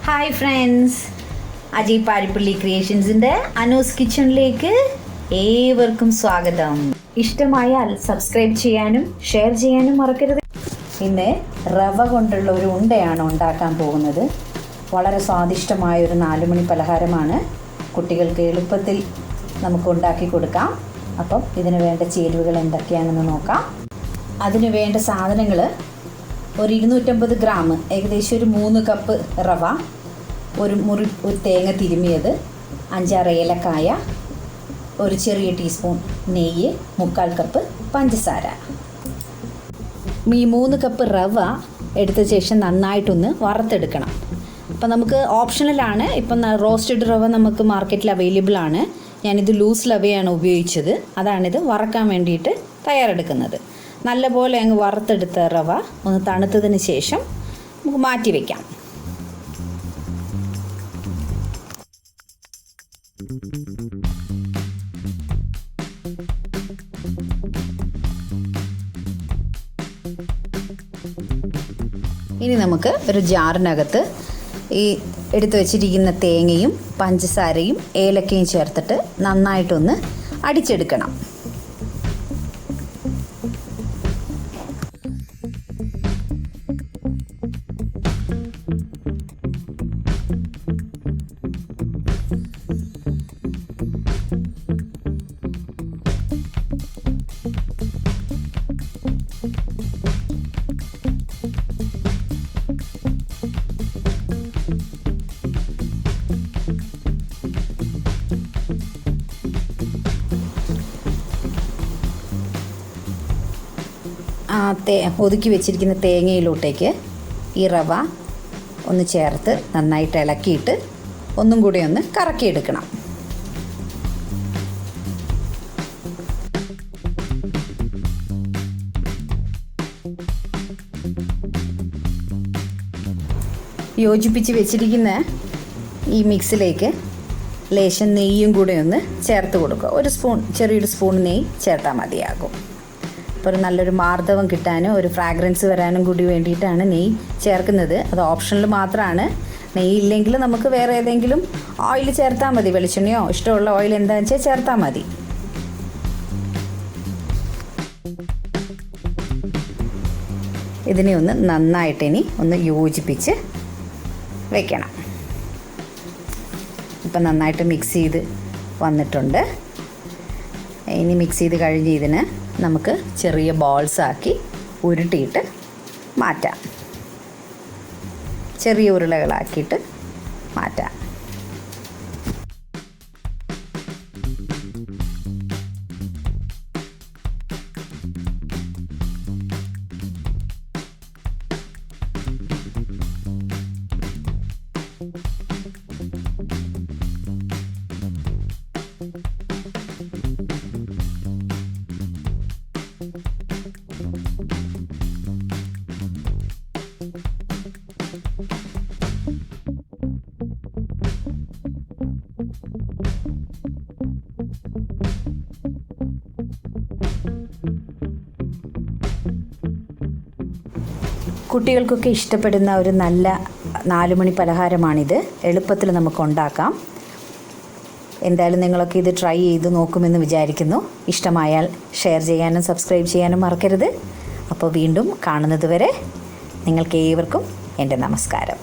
Hi friends, Ajay Parippally ക്രിയേഷൻസിൻ്റെ Anu's കിച്ചണിലേക്ക് ഏവർക്കും സ്വാഗതം. ഇഷ്ടമായാൽ സബ്സ്ക്രൈബ് ചെയ്യാനും ഷെയർ ചെയ്യാനും മറക്കരുത്. ഇന്ന് റവ കൊണ്ടുള്ള ഒരു ഉണ്ടയാണ് ഉണ്ടാക്കാൻ പോകുന്നത്. വളരെ സ്വാദിഷ്ടമായ ഒരു 4 മണി പലഹാരമാണ്. കുട്ടികൾക്ക് എളുപ്പത്തിൽ നമുക്ക് ഉണ്ടാക്കി കൊടുക്കാം. അപ്പം ഇതിന് വേണ്ട ചേരുവകൾ എന്തൊക്കെയാണെന്ന് നോക്കാം. അതിന് വേണ്ട സാധനങ്ങൾ: ഒരു 250 ഗ്രാം, ഏകദേശം ഒരു 3 കപ്പ് റവ, ഒരു തേങ്ങ തിരുമിയത്, 5-6 ഏലക്കായ, ഒരു ചെറിയ ടീസ്പൂൺ നെയ്യ്, 3/4 കപ്പ് പഞ്ചസാര. ഈ 3 കപ്പ് റവ എടുത്ത ശേഷം നന്നായിട്ടൊന്ന് വറുത്തെടുക്കണം. അപ്പം നമുക്ക് ഓപ്ഷണലാണ്. ഇപ്പം റോസ്റ്റഡ് റവ നമുക്ക് മാർക്കറ്റിൽ അവൈലബിൾ ആണ്. ഞാനിത് ലൂസ് റവയാണ് ഉപയോഗിച്ചത്. അതാണിത് വറക്കാൻ വേണ്ടിയിട്ട് തയ്യാറെടുക്കുന്നത്. നല്ലപോലെ അങ്ങ് വറുത്തെടുത്ത റവ ഒന്ന് തണുത്തതിന് ശേഷം നമുക്ക് മാറ്റി വയ്ക്കാം. ഇനി നമുക്ക് ഒരു ജാറിനകത്ത് ഈ എടുത്തു വച്ചിരിക്കുന്ന തേങ്ങയും പഞ്ചസാരയും ഏലക്കയും ചേർത്തിട്ട് നന്നായിട്ടൊന്ന് അടിച്ചെടുക്കണം. ഒതുക്കി വെച്ചിരിക്കുന്ന തേങ്ങയിലോട്ടേക്ക് ഈ റവ ഒന്ന് ചേർത്ത് നന്നായിട്ട് ഇളക്കിയിട്ട് ഒന്നും കൂടി ഒന്ന് കറക്കിയെടുക്കണം. യോജിപ്പിച്ച് വെച്ചിരിക്കുന്ന ഈ മിക്സിലേക്ക് ലേശം നെയ്യും കൂടെ ഒന്ന് ചേർത്ത് കൊടുക്കുക. ചെറിയൊരു സ്പൂൺ നെയ്യ് ചേർത്താൽ മതിയാകും. അപ്പോൾ ഒരു നല്ലൊരു മാർദ്ദവം കിട്ടാനും ഒരു ഫ്രാഗ്രൻസ് വരാനും കൂടി വേണ്ടിയിട്ടാണ് നെയ്യ് ചേർക്കുന്നത്. അത് ഓപ്ഷണൽ മാത്രമാണ്. നെയ്യ് ഇല്ലെങ്കിൽ നമുക്ക് വേറെ ഏതെങ്കിലും ഓയിൽ ചേർത്താൽ മതി. വെളിച്ചെണ്ണയോ ഇഷ്ടമുള്ള ഓയിൽ എന്താണെന്ന് വെച്ചാൽ ചേർത്താൽ മതി. ഇതിനെ ഒന്ന് നന്നായിട്ട് ഇനി ഒന്ന് യോജിപ്പിച്ച് വയ്ക്കണം. ഇപ്പം നന്നായിട്ട് മിക്സ് ചെയ്ത് വന്നിട്ടുണ്ട്. ഇനി മിക്സ് ചെയ്ത് കഴിഞ്ഞ് ഇതിന് നമുക്ക് ചെറിയ ബോൾസാക്കി ഉരുട്ടിയിട്ട് മാറ്റാം. ചെറിയ ഉരുളകളാക്കിയിട്ട് മാറ്റാം. കുട്ടികൾക്കൊക്കെ ഇഷ്ടപ്പെടുന്ന ഒരു നല്ല 4 മണി പലഹാരമാണിത്. എളുപ്പത്തിൽ നമുക്ക് ഉണ്ടാക്കാം. എന്തായാലും നിങ്ങളൊക്കെ ഇത് ട്രൈ ചെയ്ത് നോക്കുമെന്ന് വിചാരിക്കുന്നു. ഇഷ്ടമായാൽ ഷെയർ ചെയ്യാനും സബ്സ്ക്രൈബ് ചെയ്യാനും മറക്കരുത്. അപ്പോൾ വീണ്ടും കാണുന്നത് വരെ നിങ്ങൾക്ക് ഏവർക്കും എൻ്റെ നമസ്കാരം.